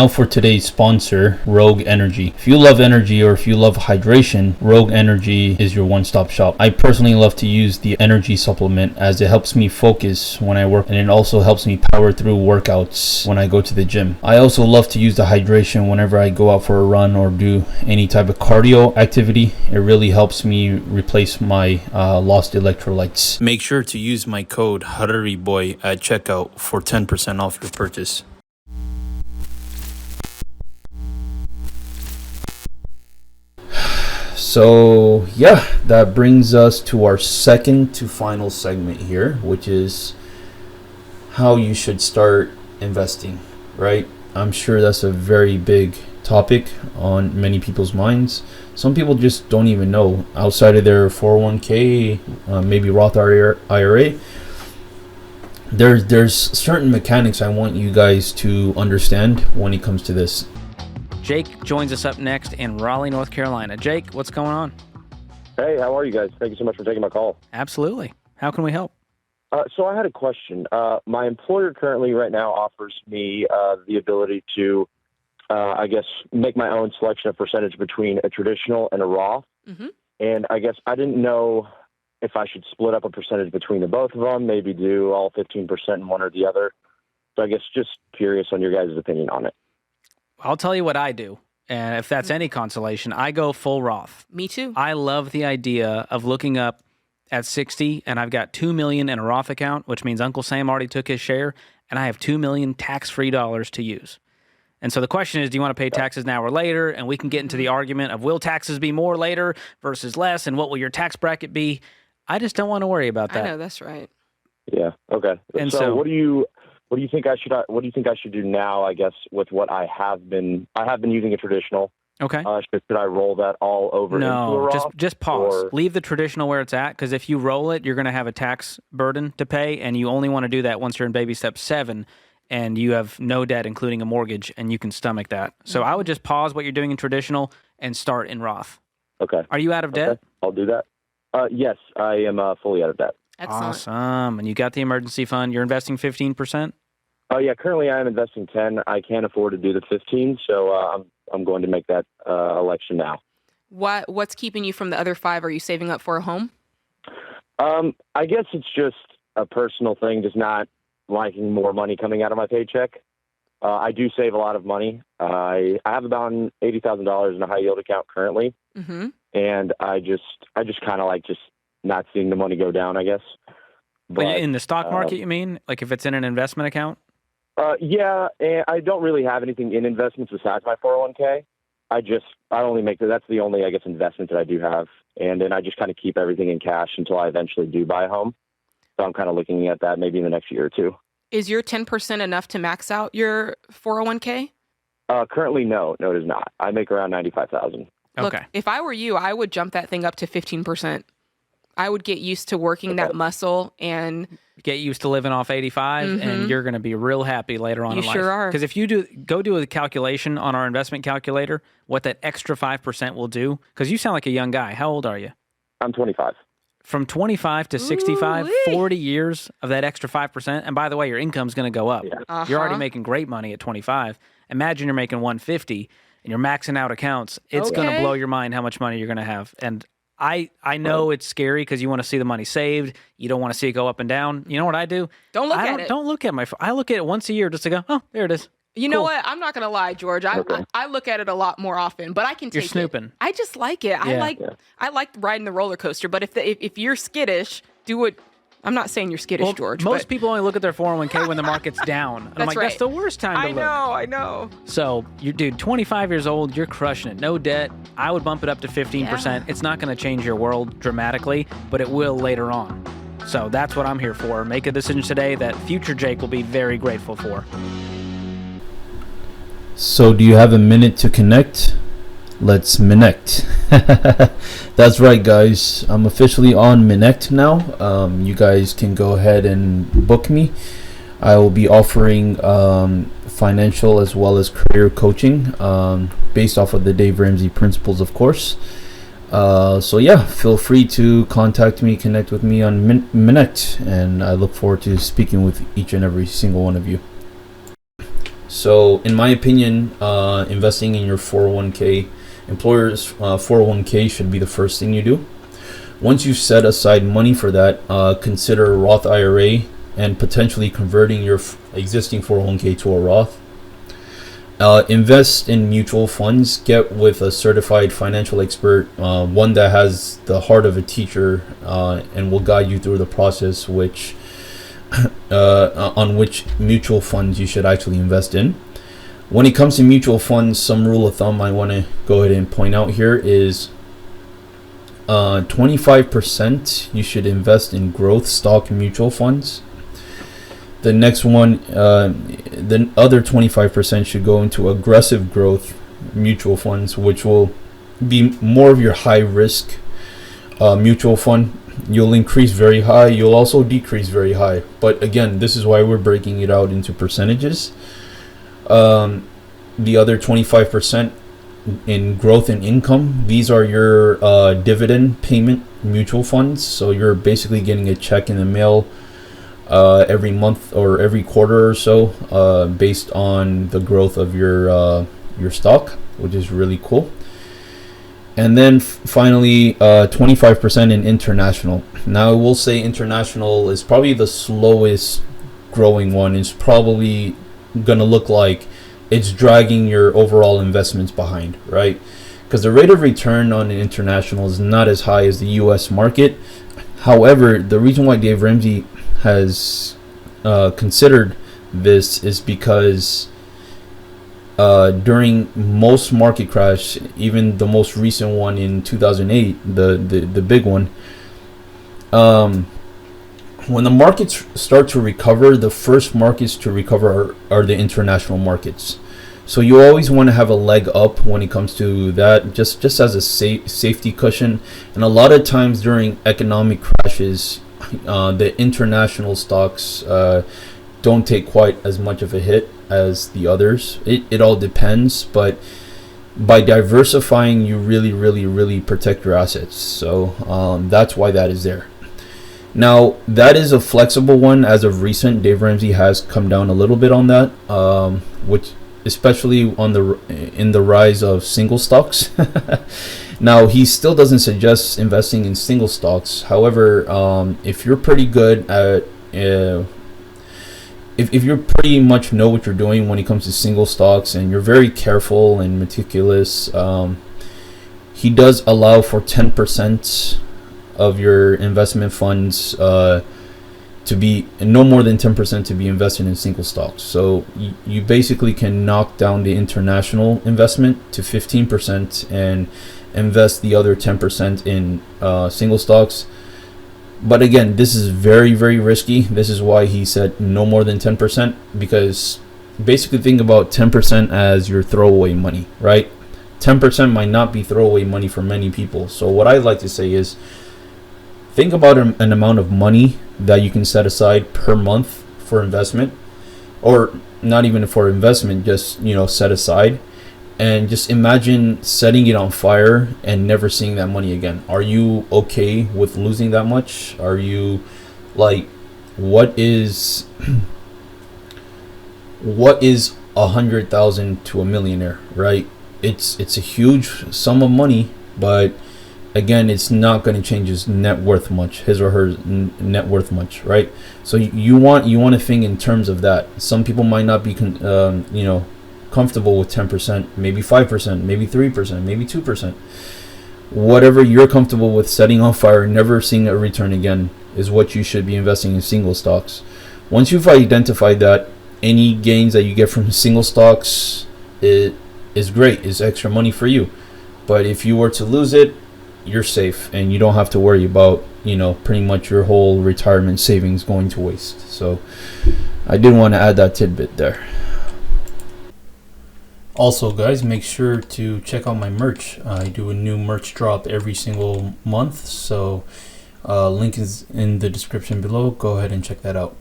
Now for today's sponsor, Rogue Energy. If you love energy or if you love hydration, Rogue Energy is your one-stop shop. I personally love to use the energy supplement as it helps me focus when I work, and it also helps me power through workouts when I go to the gym. I also love to use the hydration whenever I go out for a run or do any type of cardio activity. It really helps me replace my lost electrolytes. Make sure to use my code Harariboy at checkout for 10% off your purchase. So yeah, that brings us to our second to final segment here, which is how you should start investing, right? I'm sure that's a very big topic on many people's minds. Some people just don't even know outside of their 401k, maybe Roth IRA. There's certain mechanics I want you guys to understand when it comes to this. Jake joins us up next in Raleigh, North Carolina. Jake, what's going on? Hey, how are you guys? Thank you so much for taking my call. Absolutely. How can we help? So I had a question. My employer currently right now offers me the ability to, make my own selection of percentage between a traditional and a Roth. Mm-hmm. And I guess I didn't know if I should split up a percentage between the both of them, maybe do all 15% in one or the other. So I guess just curious on your guys' opinion on it. I'll tell you what I do. And if that's any consolation, I go full Roth. Me too. I love the idea of looking up at 60 and I've got $2 million in a Roth account, which means Uncle Sam already took his share, and I have $2 million tax-free dollars to use. And so the question is, do you want to pay taxes now or later? And we can get into the argument of will taxes be more later versus less, and what will your tax bracket be? I just don't want to worry about that. I know, that's right. Yeah. Okay. And so what do you think I should do now, I guess, with what I have been using a traditional. Okay. Should I roll that all over into a Roth? Just pause. Leave the traditional where it's at, because if you roll it, you're going to have a tax burden to pay, and you only want to do that once you're in baby step 7 and you have no debt, including a mortgage, and you can stomach that. So I would just pause what you're doing in traditional and start in Roth. Okay. Are you out of debt? I'll do that. Yes, I am fully out of debt. Excellent. Awesome. And you got the emergency fund. You're investing 15%? Oh, yeah. Currently, I am investing 10. I can't afford to do the 15, so I'm going to make that election now. What's keeping you from the other 5? Are you saving up for a home? I guess it's just a personal thing, just not liking more money coming out of my paycheck. I do save a lot of money. I have about $80,000 in a high yield account currently, Mm-hmm. and I just kind of like just not seeing the money go down, I guess. But in the stock market, you mean? Like if it's in an investment account? Yeah, and I don't really have anything in investments besides my 401k. I only make that's the only, I guess, investment that I do have. And then I just kind of keep everything in cash until I eventually do buy a home. So I'm kind of looking at that maybe in the next year or two. Is your 10% enough to max out your 401k? Currently, no, it is not. I make around $95,000. Look, Okay. if I were you, I would jump that thing up to 15%. I would get used to working that muscle and Get used to living off 85, and you're going to be real happy later on You in life. sure are. Because if you go do a calculation on our investment calculator, what that extra 5% will do, because you sound like a young guy. How old are you? I'm 25. From 25 to 65, Ooh-wee. 40 years of that extra 5%. And by the way, your income's going to go up. Yeah. You're already making great money at 25. Imagine you're making 150 and you're maxing out accounts. It's going to Okay. blow your mind how much money you're going to have. And I know it's scary because you want to see the money saved. You don't want to see it go up and down. You know what I do? Don't look at it. Don't look at I look at it once a year just to go, oh, there it is. You know Cool. what? I'm not going to lie, George. I look at it a lot more often, but I can take You're snooping. it. I just like it. I like riding the roller coaster, but if you're skittish, do it. I'm not saying you're skittish, George. Most but people only look at their 401k when the market's down. And I'm like, right. that's the worst time to look. I know. So, dude, 25 years old, you're crushing it. No debt. I would bump it up to 15%. Yeah. It's not going to change your world dramatically, but it will later on. So that's what I'm here for. Make a decision today that future Jake will be very grateful for. So do you have a minute to connect? Let's Minect. That's right, guys. I'm officially on Minect now. You guys can go ahead and book me. I will be offering financial as well as career coaching based off of the Dave Ramsey principles, of course. So yeah, feel free to contact me, connect with me on Minect, and I look forward to speaking with each and every single one of you. So in my opinion, investing in your 401k, employer's 401k should be the first thing you do. Once you've set aside money for that, consider a Roth IRA and potentially converting your existing 401k to a Roth. Invest in mutual funds. Get with a certified financial expert, one that has the heart of a teacher, and will guide you through the process on which mutual funds you should actually invest in. When it comes to mutual funds, some rule of thumb I want to go ahead and point out here is 25% you should invest in growth stock mutual funds. The next one, the other 25% should go into aggressive growth mutual funds, which will be more of your high risk mutual fund. You'll increase very high, you'll also decrease very high. But again, this is why we're breaking it out into percentages. The other 25% in growth and income, these are your dividend payment mutual funds. So you're basically getting a check in the mail every month or every quarter or so, based on the growth of your stock, which is really cool. And then finally, 25% in international. Now I will say international is probably the slowest growing one. It's probably gonna look like it's dragging your overall investments behind, right? Because the rate of return on an international is not as high as the US market. However, the reason why Dave Ramsey has considered this is because during most market crash, even the most recent one in 2008, the big one, when the markets start to recover, the first markets to recover are the international markets. So you always want to have a leg up when it comes to that, just as a safety cushion. And a lot of times during economic crashes, the international stocks don't take quite as much of a hit as the others. It all depends, but by diversifying, you really protect your assets. So that's why that is there. Now that is a flexible one. As of recent, Dave Ramsey has come down a little bit on that, which especially in the rise of single stocks. Now he still doesn't suggest investing in single stocks. However, if you're pretty good at if you pretty much know what you're doing when it comes to single stocks and you're very careful and meticulous, he does allow for 10% of your investment funds to be no more than 10% to be invested in single stocks. So you basically can knock down the international investment to 15% and invest the other 10% in single stocks. But again, this is very risky. This is why he said no more than 10%, because basically think about 10% as your throwaway money, right? 10% might not be throwaway money for many people. So what I like to say is, think about an amount of money that you can set aside per month for investment, or not even for investment, just set aside, and just imagine setting it on fire and never seeing that money again. Are you okay with losing that much? Are you like, what is 100,000 to a millionaire, right? It's a huge sum of money, but again, it's not going to change his net worth much, his or her net worth much, right? So you want to think in terms of that. Some people might not be comfortable with 10%, maybe 5%, maybe 3%, maybe 2%. Whatever you're comfortable with setting on fire and never seeing a return again is what you should be investing in single stocks. Once you've identified that, any gains that you get from single stocks is great, is extra money for you. But if you were to lose it, you're safe and you don't have to worry about pretty much your whole retirement savings going to waste. So I did want to add that tidbit there. Also, guys, make sure to check out my merch. I do a new merch drop every single month, so link is in the description below. Go ahead and check that out.